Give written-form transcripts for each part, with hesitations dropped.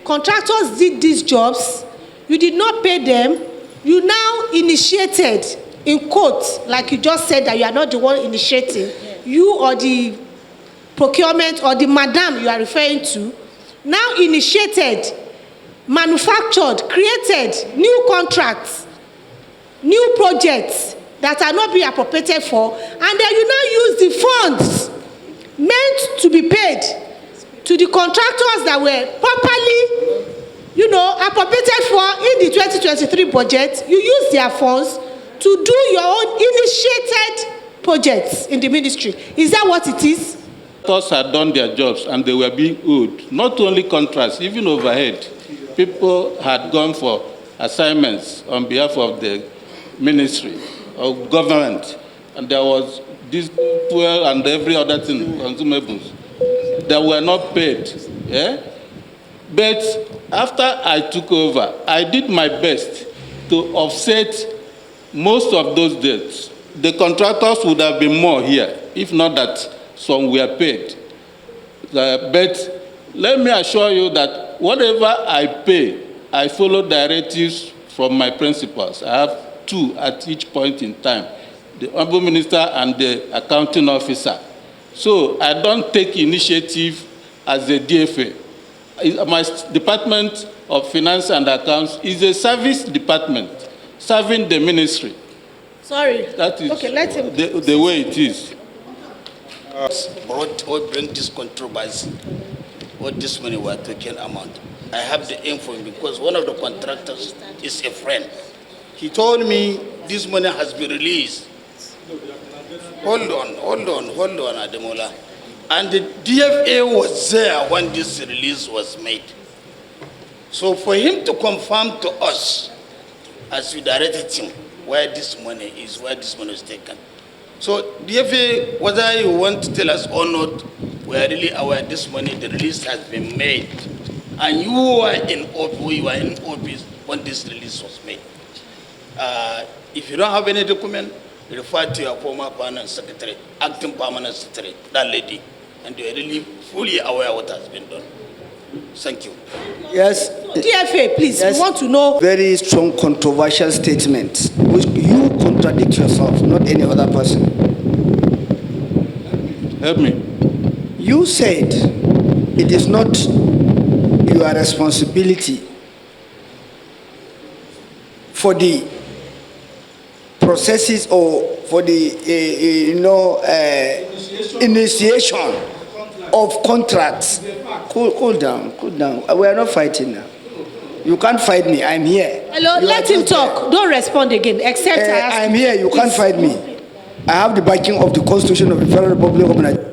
contractors did these jobs, you did not pay them, you now initiated, in quotes, like you just said that you are not the one initiating, you or the procurement or the madam you are referring to, now initiated, manufactured, created new contracts, new projects that are not being appropriated for, and then you now use the funds meant to be paid to the contractors that were properly, appropriated for in the 2023 budget. You use their funds to do your own initiated projects in the ministry. Is that what it is? Contractors had done their jobs and they were being owed, not only contracts, even overhead. People had gone for assignments on behalf of the ministry or government, and there was this fuel and every other thing, consumables, that were not paid. Yeah? But after I took over, I did my best to offset most of those debts. The contractors would have been more here, if not that some were paid. But let me assure you that whatever I pay, I follow directives from my principals. I have two at each point in time, the Honorable Minister and the accounting officer. So I don't take initiative as a DFA. My Department of Finance and Accounts is a service department serving the ministry. Sorry. That is okay, let him. The way it is. What bring this controversy? What this money we're talking amount? I have the info because one of the contractors is a friend. He told me this money has been released. Hold on, Ademola. And the DFA was there when this release was made. So for him to confirm to us, as we directed him, where this money is taken. So DFA, whether you want to tell us or not, we are really aware this money, the release has been made. And you were in office when this release was made. If you don't have any document, refer to your former permanent secretary, acting permanent secretary, that lady, and you are really fully aware of what has been done. Thank you. Yes. DFA, please, yes. We want to know. Very strong controversial statements, which you contradict yourself, not any other person. Help me. You said it is not your responsibility for the processes or for the initiation of contracts. Cool down. We are not fighting now. You can't fight me. I'm here. Hello, let him talk. There. Don't respond again, except I ask. I'm here. You can't fight me. I have the backing of the Constitution of the Federal Republic of Nigeria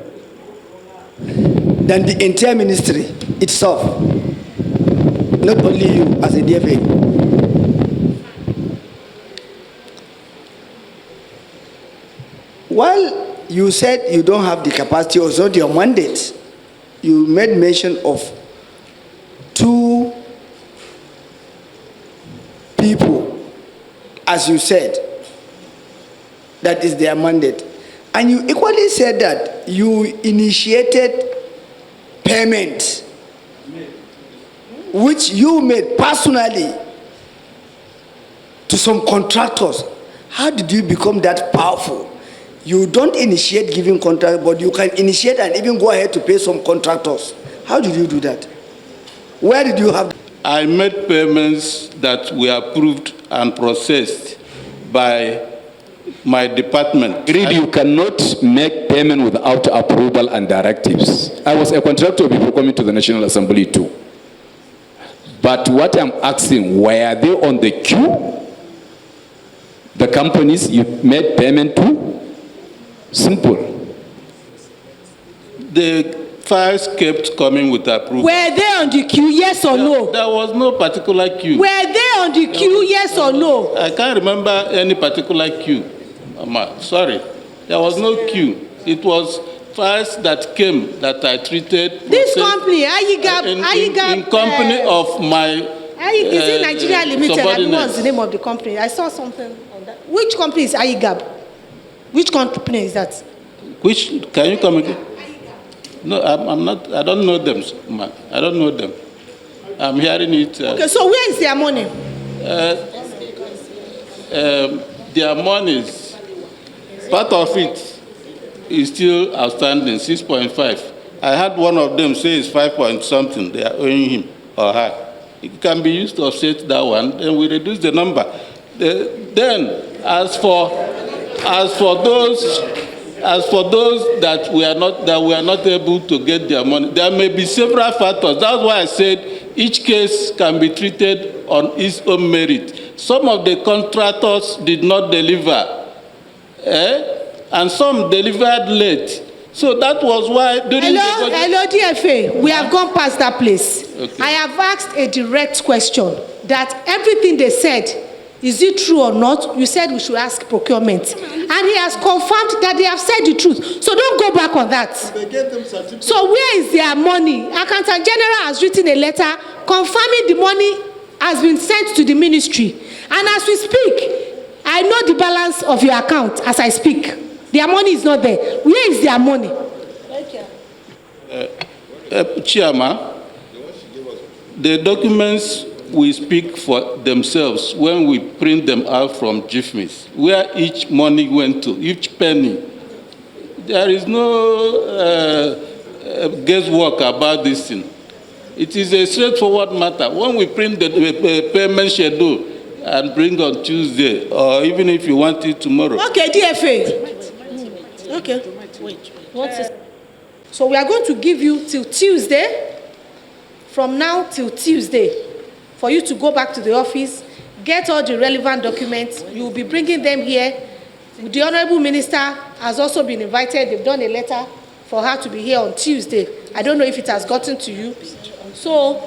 than the entire ministry itself. Not only you as a DFA. While you said you don't have the capacity or not your mandate, you made mention of two people, as you said, that is their mandate. And you equally said that you initiated payment, which you made personally to some contractors. How did you become that powerful? You don't initiate giving contract, but you can initiate and even go ahead to pay some contractors. How did you do that? Where did you have? I made payments that were approved and processed by my department. Agreed, you cannot make payment without approval and directives. I was a contractor before coming to the National Assembly too. But what I'm asking, were they on the queue? The companies you made payment to? Simple. The files kept coming with approval. Were they on the queue, yes or no? There was no particular queue. Were they on the queue, yes or no? I can't remember any particular queue. Sorry. There was no queue. It was files that came that I treated. This company, Ayigab, in company of my is it Nigeria Limited? What's the name of the company? I saw something on that. Which company is Ayigab? Which company is that? Which, can you come again? No, I'm not, I don't know them, man. I don't know them. I'm hearing it. Okay, so where is their money? Their monies, part of it is still outstanding, 6.5. I had one of them say it's 5 point something they are owing him or her. It can be used to offset that one, then we reduce the number. Then, as for those that we are not able to get their money, there may be several factors. That's why I said each case can be treated on its own merit. Some of the contractors did not deliver, and some delivered late. So that was why during Hello, DFA, we have gone past that place. Okay. I have asked a direct question that everything they said, is it true or not? You said we should ask procurement. And he has confirmed that they have said the truth. So don't go back on that. So where is their money? Accountant General has written a letter confirming the money has been sent to the ministry. And as we speak, I know the balance of your account as I speak. Their money is not there. Where is their money? Chairman, the documents will speak for themselves when we print them out from GIFMIS, where each money went to, each penny. There is no guesswork about this thing. It is a straightforward matter. When we print the payment schedule and bring on Tuesday, or even if you want it tomorrow. Okay, DFA. Okay. So we are going to give you till Tuesday, from now till Tuesday, for you to go back to the office, get all the relevant documents. You will be bringing them here. The Honorable Minister has also been invited. They've done a letter for her to be here on Tuesday. I don't know if it has gotten to you. So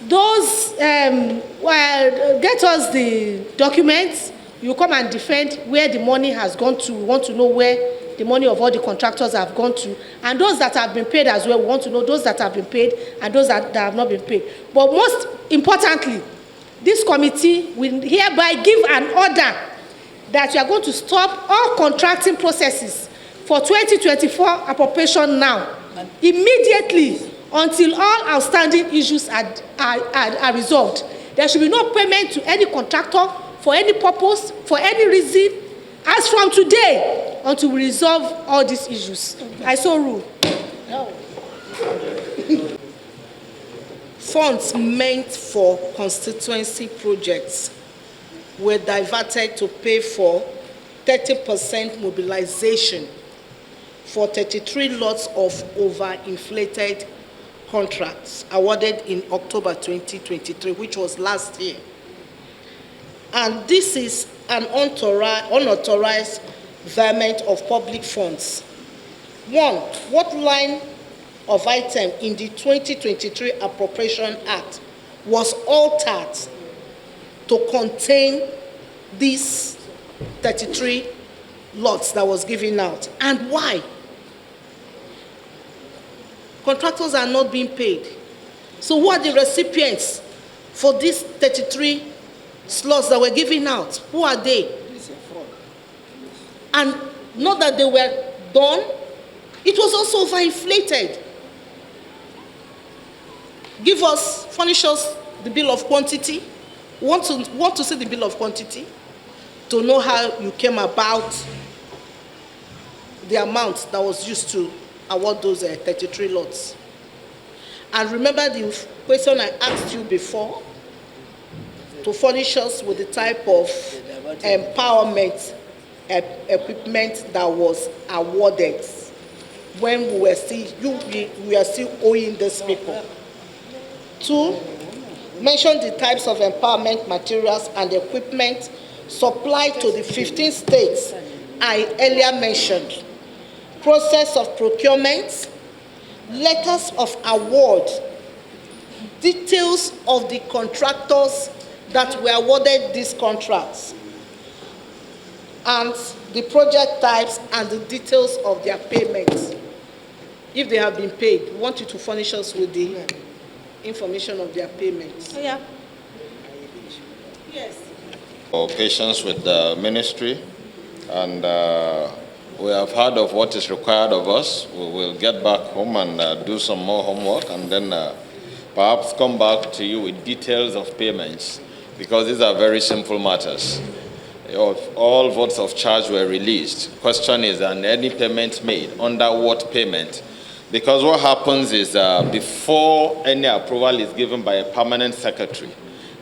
those, get us the documents. You come and defend where the money has gone to. We want to know where the money of all the contractors have gone to. And those that have been paid as well, we want to know those that have been paid and those that have not been paid. But most importantly, this committee will hereby give an order that you are going to stop all contracting processes for 2024 appropriation now, immediately, until all outstanding issues are resolved. There should be no payment to any contractor for any purpose, for any reason, as from today, until we resolve all these issues. I so rule. Funds meant for constituency projects were diverted to pay for 30% mobilization for 33 lots of overinflated contracts awarded in October 2023, which was last year. And this is an unauthorized verment of public funds. One, what line of item in the 2023 Appropriation Act was altered to contain these 33 lots that was given out, and why? Contractors are not being paid. So who are the recipients for these 33 slots that were given out? Who are they? And not that they were done, it was also overinflated. Furnish us the bill of quantity. Want to see the bill of quantity to know how you came about the amount that was used to award those 33 lots. And remember the question I asked you before, to furnish us with the type of empowerment equipment that was awarded when we were still owing these people. Two, mention the types of empowerment materials and equipment supplied to the 15 states I earlier mentioned. Process of procurement, letters of award, details of the contractors that were awarded these contracts, and the project types and the details of their payments. If they have been paid, we want you to furnish us with the information of their payments. Oh, yeah. Yes. For patience with the ministry, and we have heard of what is required of us. We will get back home and do some more homework, and then perhaps come back to you with details of payments, because these are very simple matters. All votes of charge were released. Question is, and any payment made, under what payment? Because what happens is before any approval is given by a permanent secretary,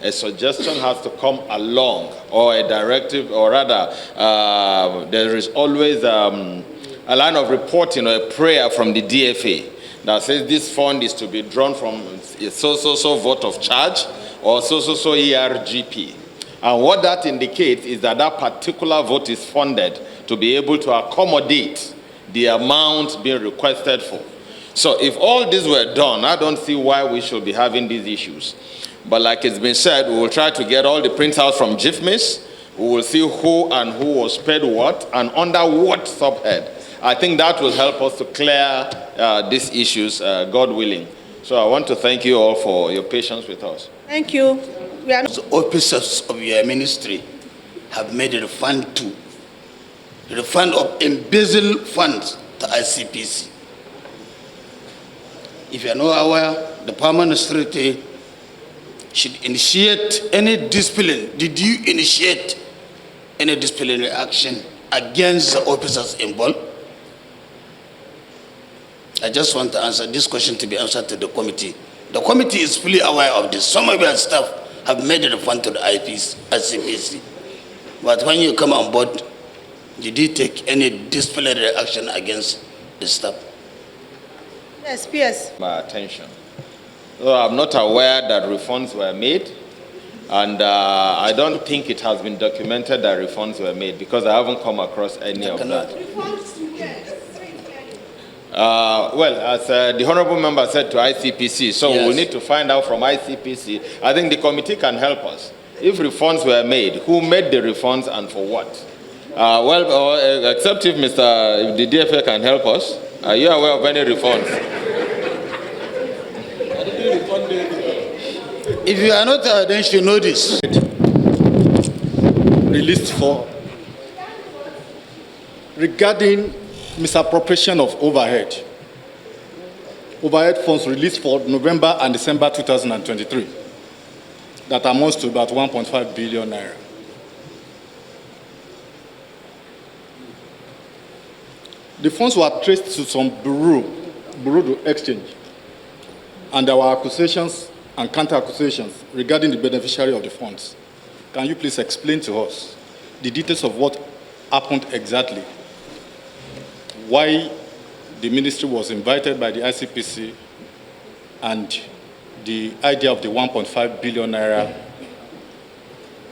a suggestion has to come along, or a directive, or rather, there is always a line of reporting or a prayer from the DFA that says this fund is to be drawn from so vote of charge or so ERGP. And what that indicates is that that particular vote is funded to be able to accommodate the amount being requested for. So if all this were done, I don't see why we should be having these issues. But like it's been said, we will try to get all the printouts from GIFMIS. We will see who and who was paid what and under what subhead. I think that will help us to clear these issues, God willing. So I want to thank you all for your patience with us. Thank you. We are The officers of your ministry have made a refund of embezzled funds to ICPC. If you are not aware, the permanent secretary should initiate any discipline. Did you initiate any disciplinary action against the officers involved? I just want to answer this question to be answered to the committee. The committee is fully aware of this. Some of your staff have made a refund to the ICPC. But when you come on board, did you take any disciplinary action against the staff? yes, PS. My attention. So I'm not aware that refunds were made, and I don't think it has been documented that refunds were made, because I haven't come across any of that. Well, as the Honorable Member said, to ICPC, so Yes. we'll need to find out from ICPC. I think the committee can help us. If refunds were made, who made the refunds and for what? Except if the DFA can help us. Are you aware of any refunds? If you are not, then you should know this. Released for regarding misappropriation of overhead funds released for November and December 2023 that amounts to about 1.5 billion naira. The funds were traced to some bureau to exchange, and there were accusations and counter-accusations regarding the beneficiary of the funds. Can you please explain to us the details of what happened exactly? Why the ministry was invited by the ICPC and the idea of the 1.5 billion naira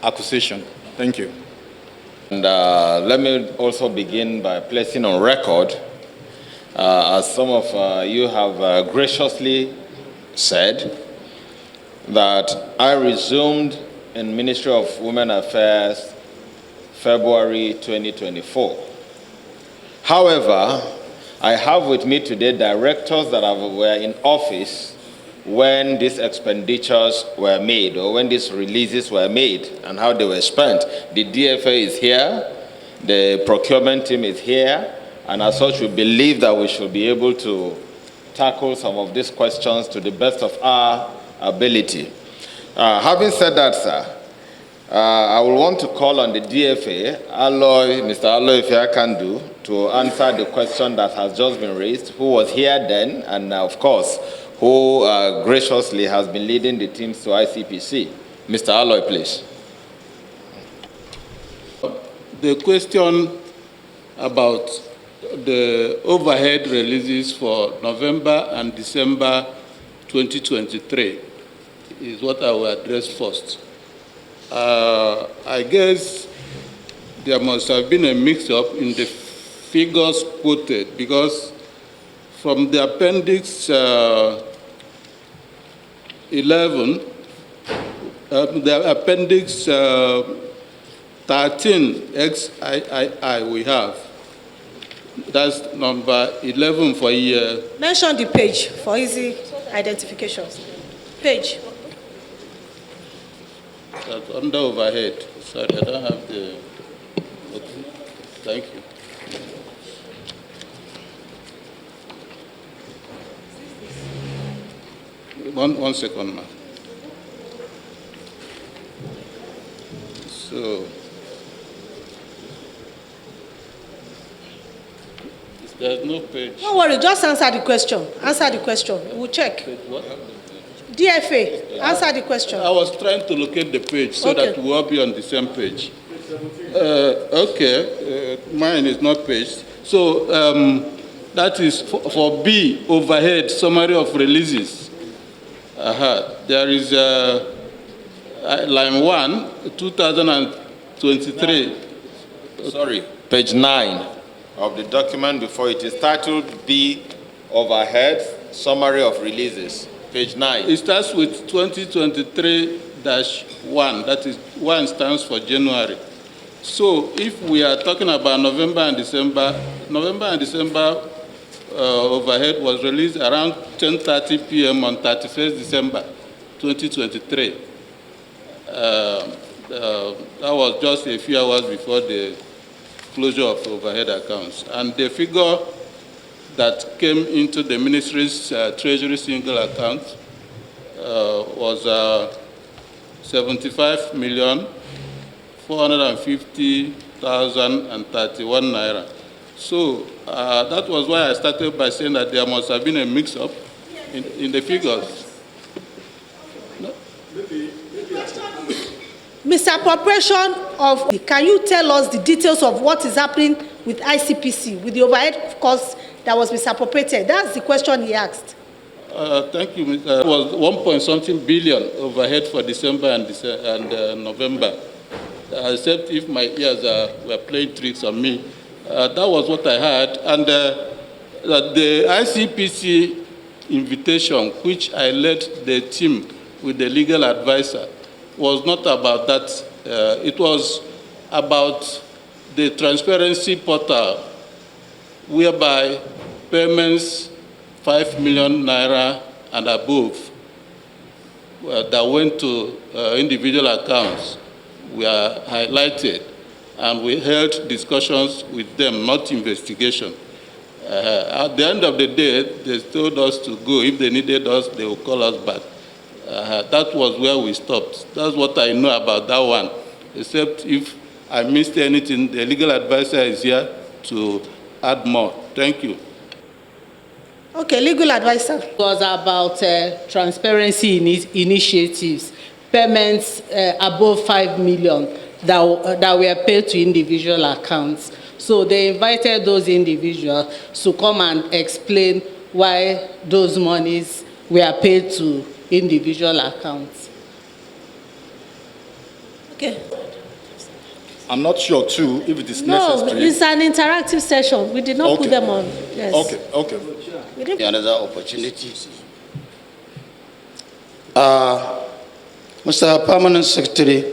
accusation. Thank you. And let me also begin by placing on record, as some of you have graciously said, that I resumed in Ministry of Women Affairs February 2024. However, I have with me today directors that were in office when these expenditures were made, or when these releases were made, and how they were spent. The DFA is here, the procurement team is here, and as such we believe that we should be able to tackle some of these questions to the best of our ability. Having said that, sir, I will want to call on the DFA, Mr. Alloy, if I can do, to answer the question that has just been raised, who was here then, and of course, who graciously has been leading the teams to ICPC. Mr. Alloy, please. The question about the overhead releases for November and December 2023 is what I will address first. I guess there must have been a mix-up in the figures quoted, because from the appendix 11, the appendix 13 XIII we have. That's number 11 for year. Mention the page for easy identification. Page. That's under overhead. Sorry, I don't have the. Okay. Thank you. one second, ma'am. So, there's no page. Don't worry, just answer the question. Answer the question. We'll check. Page what? DFA, answer the question. I was trying to locate the page so that we'll all be on the same page. Mine is not paged. So that is for B, overhead, summary of releases. There is line 1, 2023. Sorry, page 9 of the document before it is titled B, overhead, summary of releases. Page 9. It starts with 2023-1. That is, 1 stands for January. So if we are talking about November and December overhead was released around 10:30 p.m. on 31st December 2023. That was just a few hours before the closure of overhead accounts. And the figure that came into the ministry's treasury single account was 75,450,031 naira. So that was why I started by saying that there must have been a mix-up in the figures. Misappropriation of, can you tell us the details of what is happening with ICPC, with the overhead costs that was misappropriated? That's the question he asked. Thank you. It was 1.something billion overhead for December and November. Except if my ears were playing tricks on me. That was what I had. And the ICPC invitation, which I led the team with the legal advisor, was not about that. It was about the transparency portal, whereby payments 5 million naira and above that went to individual accounts were highlighted, and we held discussions with them, not investigation. At the end of the day, they told us to go. If they needed us, they would call us back. That was where we stopped. That's what I know about that one, except if I missed anything, the legal advisor is here to add more. Thank you. Okay, legal advisor. It was about transparency initiatives, payments above 5 million that were paid to individual accounts. So they invited those individuals to come and explain why those monies were paid to individual accounts. Okay. I'm not sure too if it is necessary. No, it's an interactive session. We did not put them on. Yes. Okay. We didn't. Another opportunity. Mr. Permanent Secretary,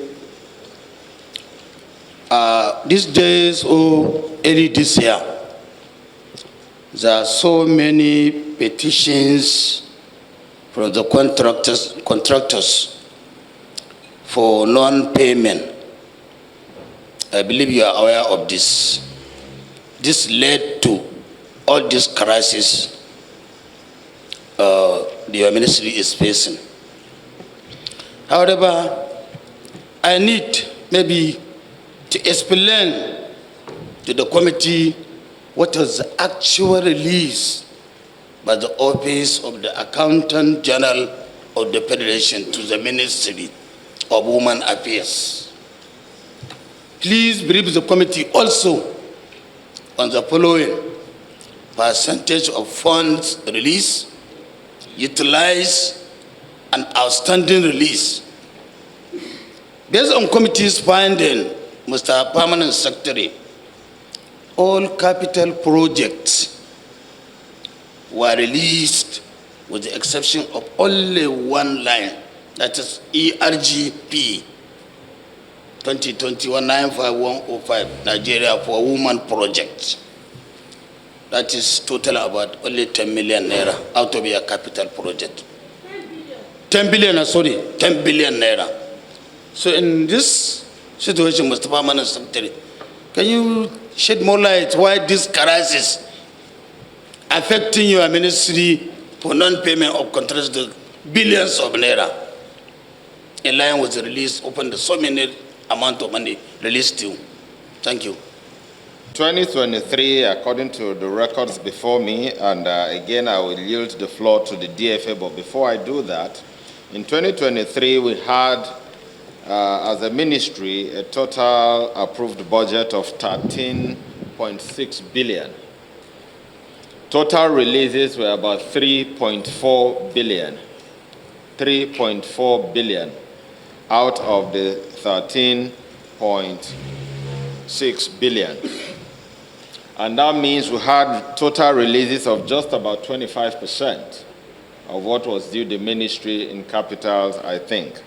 these days or early this year, there are so many petitions from the contractors for non-payment. I believe you are aware of this. This led to all this crisis the ministry is facing. However, I need maybe to explain to the committee what was the actual release by the Office of the Accountant General of the Federation to the Ministry of Women Affairs. Please brief the committee also on the following percentage of funds released, utilized, and outstanding release. Based on committee's finding, Mr. Permanent Secretary, all capital projects were released with the exception of only one line, that is ERGP 2021-95105, Nigeria for Women Project. That is total about only 10 million naira out of your capital project. 10 billion naira. So in this situation, Mr. Permanent Secretary, can you shed more light why this crisis affecting your ministry for non-payment of billions of naira in line with the release, open the so many amount of money released to you. Thank you. 2023, according to the records before me, and again I will yield the floor to the DFA, but before I do that, in 2023 we had, as a ministry, a total approved budget of 13.6 billion. Total releases were about 3.4 billion. 3.4 billion out of the 13.6 billion. And that means we had total releases of just about 25% of what was due the ministry in capitals, I think.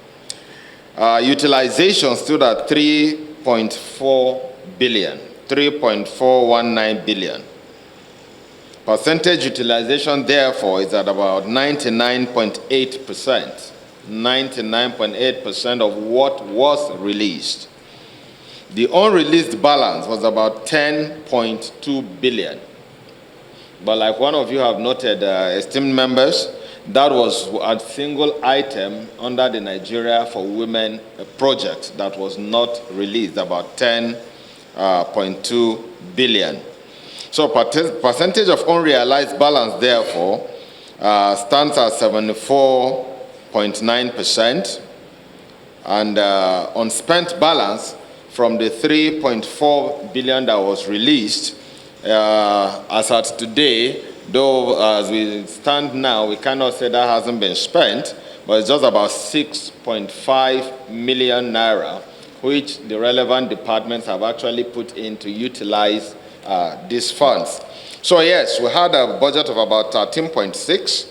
Utilization stood at 3.4 billion, 3.419 billion. Percentage utilization, therefore, is at about 99.8%. 99.8% of what was released. The unreleased balance was about 10.2 billion. But like one of you have noted, esteemed members, that was a single item under the Nigeria for Women project that was not released, about 10.2 billion. So percentage of unrealized balance, therefore, stands at 74.9%. And unspent balance from the 3.4 billion that was released, as at today, though as we stand now, we cannot say that hasn't been spent, but it's just about 6.5 million naira, which the relevant departments have actually put in to utilize these funds. So yes, we had a budget of about 13.6,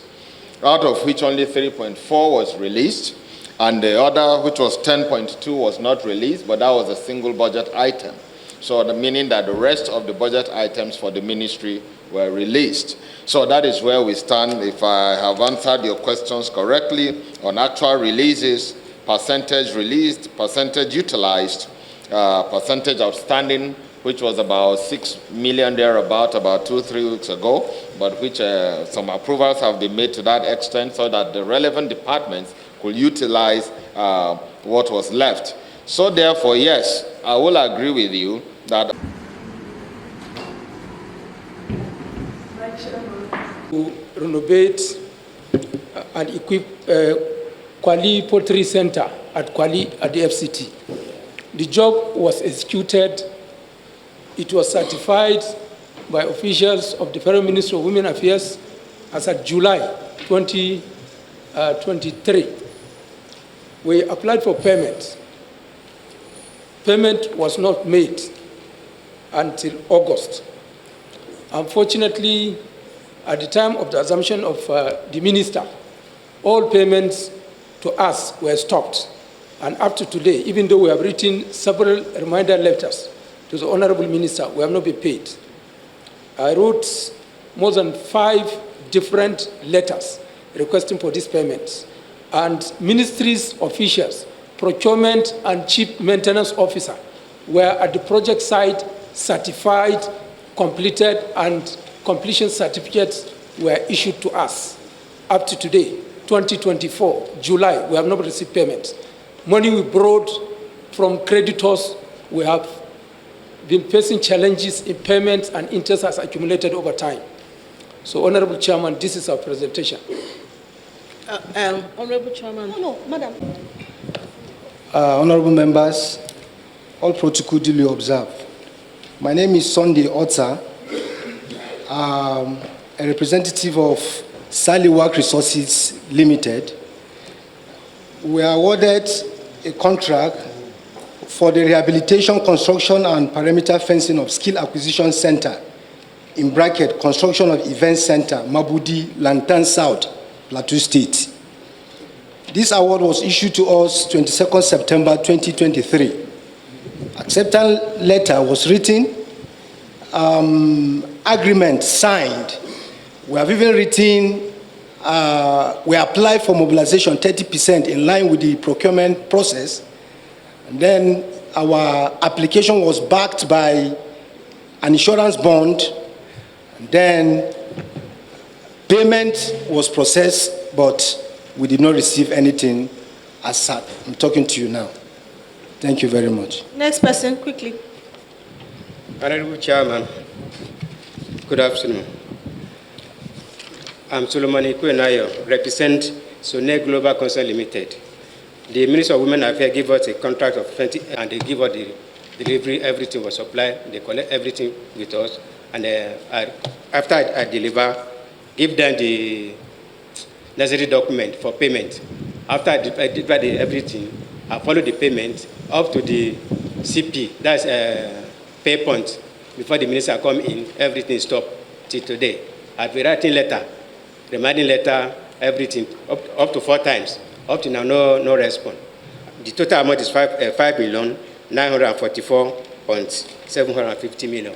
out of which only 3.4 was released, and the other, which was 10.2, was not released, but that was a single budget item. So meaning that the rest of the budget items for the ministry were released. So that is where we stand. If I have answered your questions correctly on actual releases, percentage released, percentage utilized, percentage outstanding, which was about 6 million thereabout about 2-3 weeks ago, but which some approvals have been made to that extent so that the relevant departments could utilize what was left. So therefore, yes, I will agree with you that to renovate and equip Kwali Poultry Center at Kwali at the FCT. The job was executed. It was certified by officials of the Federal Ministry of Women Affairs as of July 2023. We applied for payment. Payment was not made until August. Unfortunately, at the time of the assumption of the minister, all payments to us were stopped. And up to today, even though we have written several reminder letters to the Honorable Minister, we have not been paid. I wrote more than 5 different letters requesting for these payments. And ministries officials, procurement and chief maintenance officer were at the project site certified, completed, and completion certificates were issued to us. Up to today, 2024, July, we have not received payments. Money we borrowed from creditors, we have been facing challenges in payments, and interest has accumulated over time. So, Honorable Chairman, this is our presentation. Honorable Chairman. No, Madam. Honorable members, all protocol duly observed. My name is Sunday Otsa, a representative of Sally Work Resources Limited. We are awarded a contract for the rehabilitation, construction, and perimeter fencing of Skill Acquisition Center, in bracket, construction of Event Center, Mabudi, Lantan South, Plateau State. This award was issued to us 22nd September 2023. Acceptance letter was written, agreement signed. We have even written, we applied for mobilization 30% in line with the procurement process. And then our application was backed by an insurance bond. And then payment was processed, but we did not receive anything as such. I'm talking to you now. Thank you very much. Next person, quickly. Honorable Chairman, good afternoon. I'm Solomon Ikwenayo, represent Sone Global Concern Limited. The Minister of Women Affairs gave us a contract of 20, and they give us the delivery, everything was supplied, they collect everything with us, and after I deliver, give them the necessary document for payment. After I deliver everything, I follow the payment up to the CP, that's pay point. Before the minister come in, everything stopped till today. I've been writing letter, reminding letter, everything, up to 4 times. Up to now, no response. The total amount is 5,944,750 million.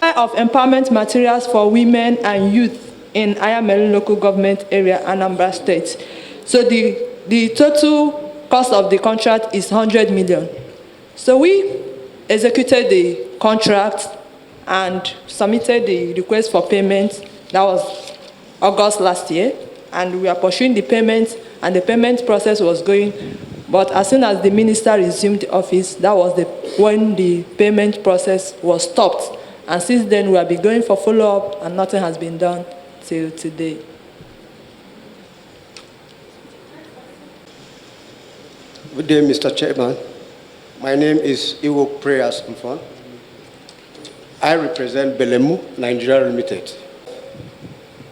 Of empowerment materials for women and youth in Ayamelu local government area, Anambra State. So the total cost of the contract is 100 million. So we executed the contract and submitted the request for payment. That was August last year. And we are pursuing the payment, and the payment process was going. But as soon as the minister resumed the office, that was when the payment process was stopped. And since then, we have been going for follow-up, and nothing has been done till today. Good day, Mr. Chairman. My name is Iwo Prayers Mfon. I represent Belemu, Nigeria Limited.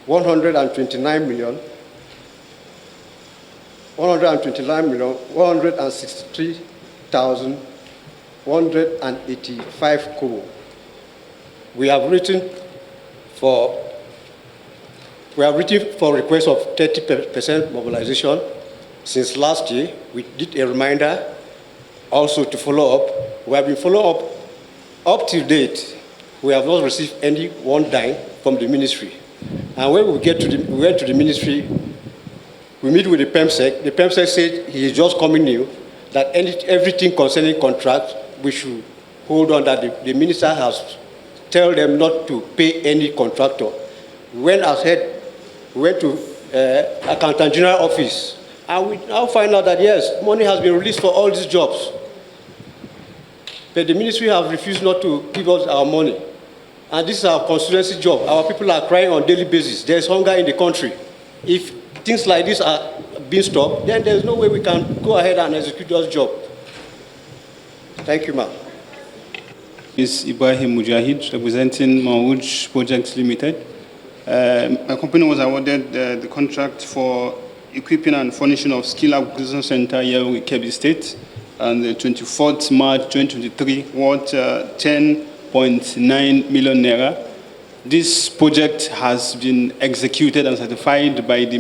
163,185 kobo. We have written for request of 30% mobilization. Since last year, we did a reminder also to follow up. We have been followed up to date. We have not received any one dime from the ministry. And when we went to the ministry, we meet with the PEMSEC. The PEMSEC said he is just coming new, that everything concerning contract, we should hold on, that the minister has told them not to pay any contractor. We went ahead, we went to Accountant General Office, and we now find out that yes, money has been released for all these jobs. But the ministry have refused not to give us our money. And this is our constituency job. Our people are crying on a daily basis. There's hunger in the country. If things like this are being stopped, then there's no way we can go ahead and execute those jobs. Thank you, ma'am. Is Ibrahim Mujahid, representing Mawuj Projects Limited. My company was awarded the contract for equipping and furnishing of skill acquisition center here in Kebbi State on the 24th March 2023, worth 10.9 million naira. This project has been executed and certified by the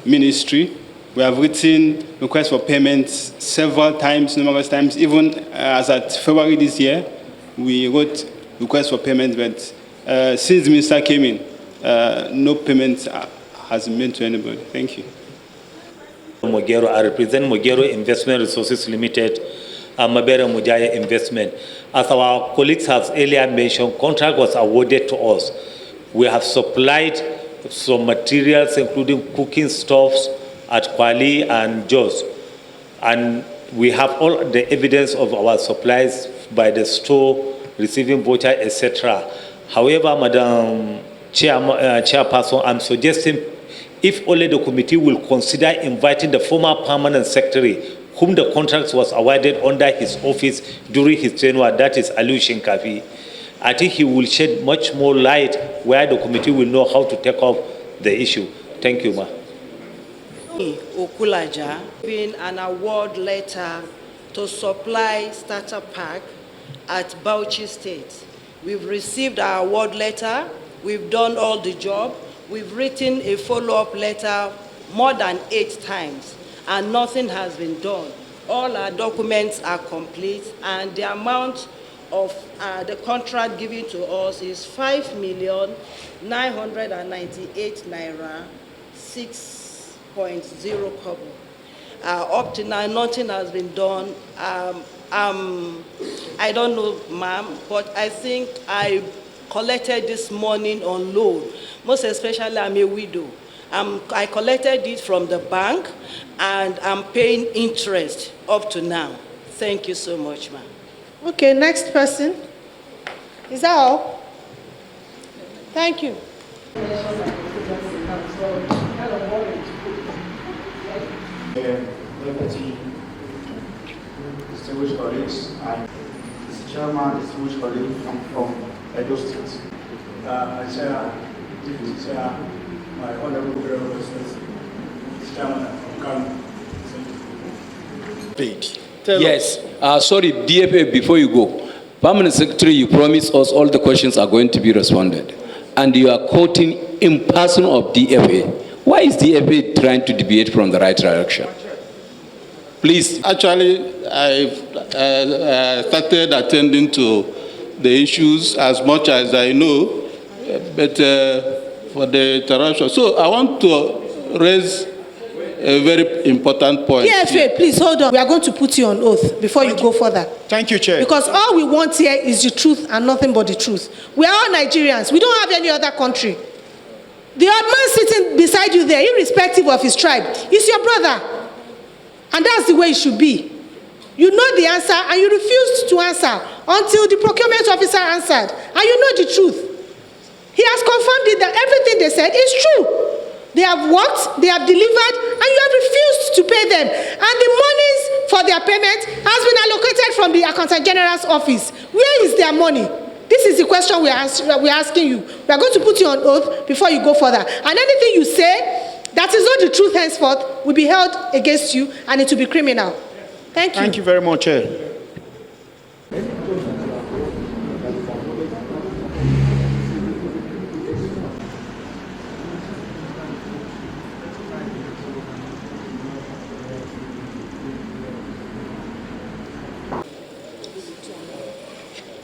ministry. We have written requests for payments several times, numerous times. Even as at February this year, we wrote requests for payments, but since the minister came in, no payments has been made to anybody. Thank you. Mogero, I represent Mogero Investment Resources Limited and Mabere Mujaya Investment. As our colleagues have earlier mentioned, contract was awarded to us. We have supplied some materials, including cooking stoves at Kwali and Jos. And we have all the evidence of our supplies by the store, receiving voucher, etc. However, Madam Chairperson, I'm suggesting if only the committee will consider inviting the former permanent secretary, whom the contract was awarded under his office during his tenure, that is Aliu Shinkafi. I think he will shed much more light where the committee will know how to take up the issue. Thank you, ma. Okulaja, been an award letter to supply starter pack at Bauchi State. We've received our award letter, we've done all the job, we've written a follow-up letter more than 8 times, and nothing has been done. All our documents are complete, and the amount of the contract given to us is 5,998 naira, 6.0 kobo. Up to now, nothing has been done. I don't know, ma'am, but I think I collected this money on loan. Most especially, I'm a widow. I collected it from the bank, and I'm paying interest up to now. Thank you so much, ma'am. Okay, next person. Is that all? Thank you. Deputy, distinguished colleagues, and Mr. Chairman, distinguished colleagues, I'm from Edo State. I chair, Deputy Chair, my honorable representative, Mr. Chairman, I'm from Kano. Paid. Yes. Sorry, DFA, before you go, Permanent Secretary, you promised us all the questions are going to be responded. And you are quoting in person of DFA. Why is DFA trying to deviate from the right direction? Please. Actually, I started attending to the issues as much as I know, but for the interruption. So I want to raise a very important point. DFA, please hold on. We are going to put you on oath before you go further. Thank you, Chair. Because all we want here is the truth and nothing but the truth. We are all Nigerians. We don't have any other country. The old man sitting beside you there, irrespective of his tribe, is your brother. And that's the way it should be. You know the answer and you refused to answer until the procurement officer answered. And you know the truth. He has confirmed it that everything they said is true. They have worked, they have delivered, and you have refused to pay them. And the monies for their payment has been allocated from the Accountant General's office. Where is their money? This is the question we are asking you. We are going to put you on oath before you go further. And anything you say that is not the truth henceforth will be held against you, and it will be criminal. Thank you. Thank you very much, Chair.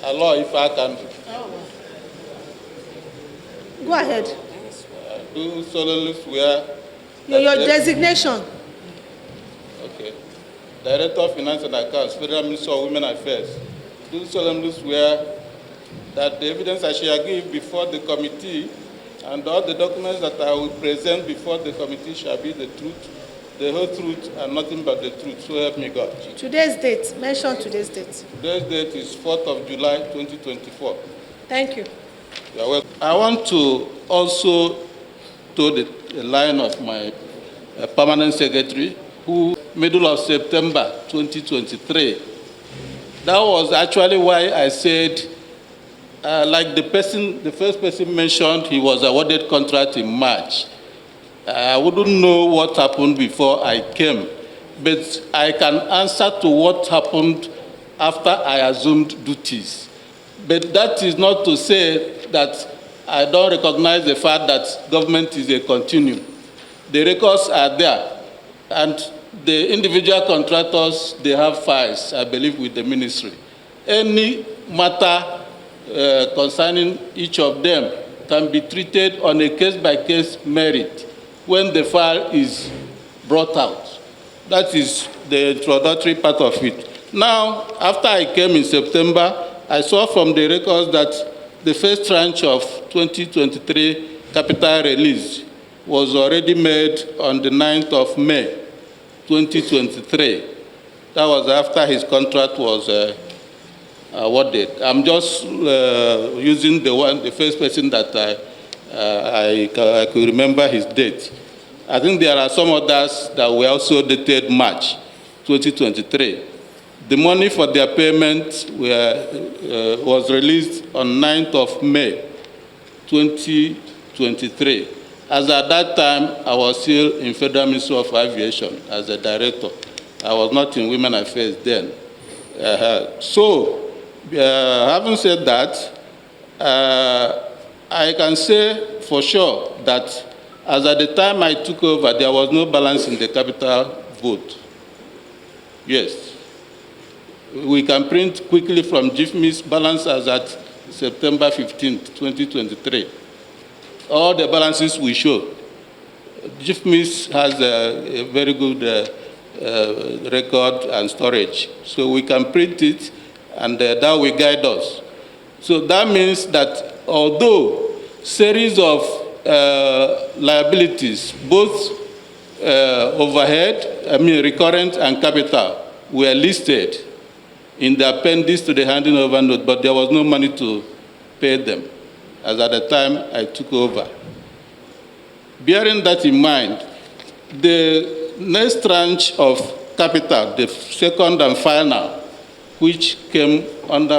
Allah, if I can. Go ahead. Do solemnly swear. Your designation. Okay. Director of Finance and Accounts, Federal Minister of Women Affairs. Do solemnly swear that the evidence I shall give before the committee and all the documents that I will present before the committee shall be the truth, the whole truth, and nothing but the truth. So help me God. Today's date. Mention today's date. Today's date is 4th of July, 2024. Thank you. You're welcome. I want to also toe the line of my permanent secretary, who middle of September 2023. That was actually why I said, like the first person mentioned, he was awarded contract in March. I wouldn't know what happened before I came, but I can answer to what happened after I assumed duties. But that is not to say that I don't recognize the fact that government is a continuum. The records are there, and the individual contractors, they have files, I believe, with the ministry. Any matter concerning each of them can be treated on a case-by-case merit when the file is brought out. That is the introductory part of it. Now, after I came in September, I saw from the records that the first tranche of 2023 capital release was already made on the 9th of May, 2023. That was after his contract was awarded. I'm just using the first person that I could remember his date. I think there are some others that were also dated March 2023. The money for their payment was released on 9th of May 2023. As at that time, I was still in Federal Ministry of Aviation as a director. I was not in Women Affairs then. Having said that, I can say for sure that as at the time I took over, there was no balance in the capital vote. Yes. We can print quickly from GIFMI's balance as at September 15th, 2023. All the balances we show. GIFMIS has a very good record and storage. So we can print it, and that will guide us. So that means that although series of liabilities, both overhead, recurrent and capital, were listed in the appendix to the handing over note, but there was no money to pay them, as at the time I took over. Bearing that in mind, the next tranche of capital, the second and final, which came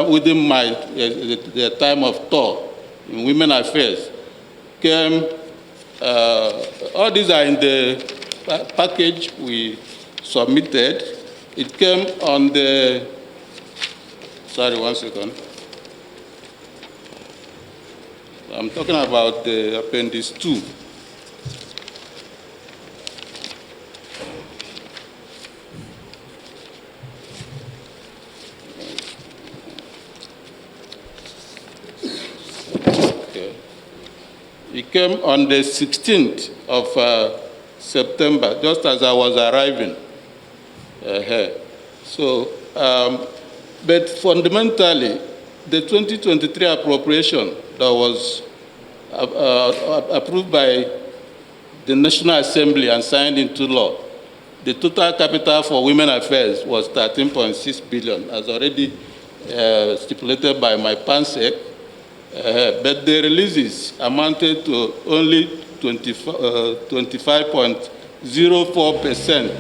within my the time of tour in Women Affairs, came. All these are in the package we submitted. It came on the. Sorry, 1 second. I'm talking about the Appendix 2. It came on the 16th of September, just as I was arriving here. So, but fundamentally, the 2023 appropriation that was approved by the National Assembly and signed into law, the total capital for Women Affairs was 13.6 billion, as already stipulated by my PANSEC. But the releases amounted to only 25.04%.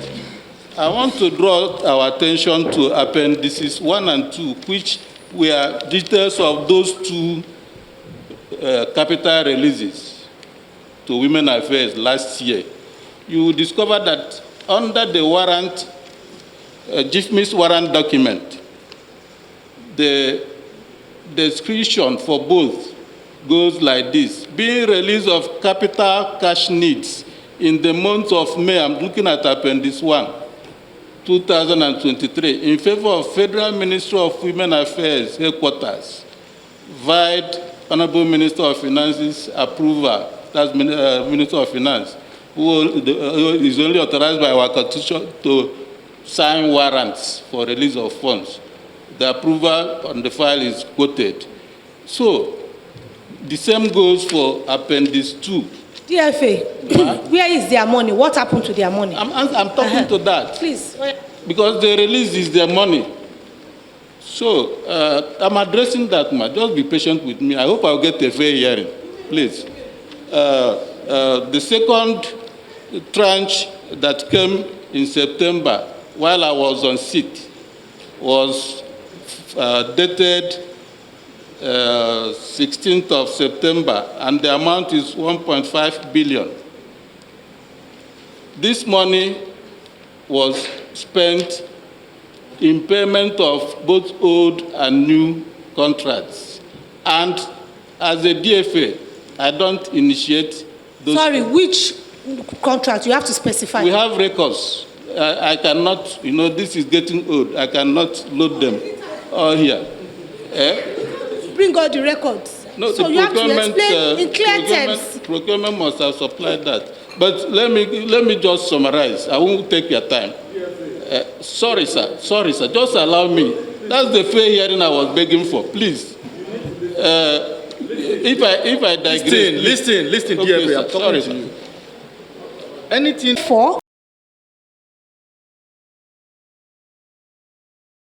I want to draw our attention to appendices 1 and 2, which were details of those two capital releases to Women Affairs last year. You will discover that under the warrant, GIFMIS warrant document, the description for both goes like this: being release of capital cash needs in the month of May, I'm looking at Appendix 1, 2023, in favor of Federal Ministry of Women Affairs headquarters, via Honorable Minister of Finance's approval, that's Minister of Finance, who is only authorized by our Constitution to sign warrants for release of funds. The approval on the file is quoted. So, the same goes for Appendix 2. DFA, where is their money? What happened to their money? I'm talking to that. Please. Because the release is their money. So, I'm addressing that, just be patient with me. I hope I'll get a fair hearing, please. The second tranche that came in September, while I was on seat, was dated 16th of September, and the amount is 1.5 billion. This money was spent in payment of both old and new contracts. And as a DFA, I don't initiate those. Sorry, which contract? You have to specify. We have records. I cannot, this is getting old. I cannot load them all here. Bring all the records. No, so you have to explain in clear terms. Procurement must have supplied that. But let me just summarize. I won't take your time. Sorry, sir. Just allow me. That's the fair hearing I was begging for. Please. If I digress. Listen, okay, DFA. Sorry, sir. Anything for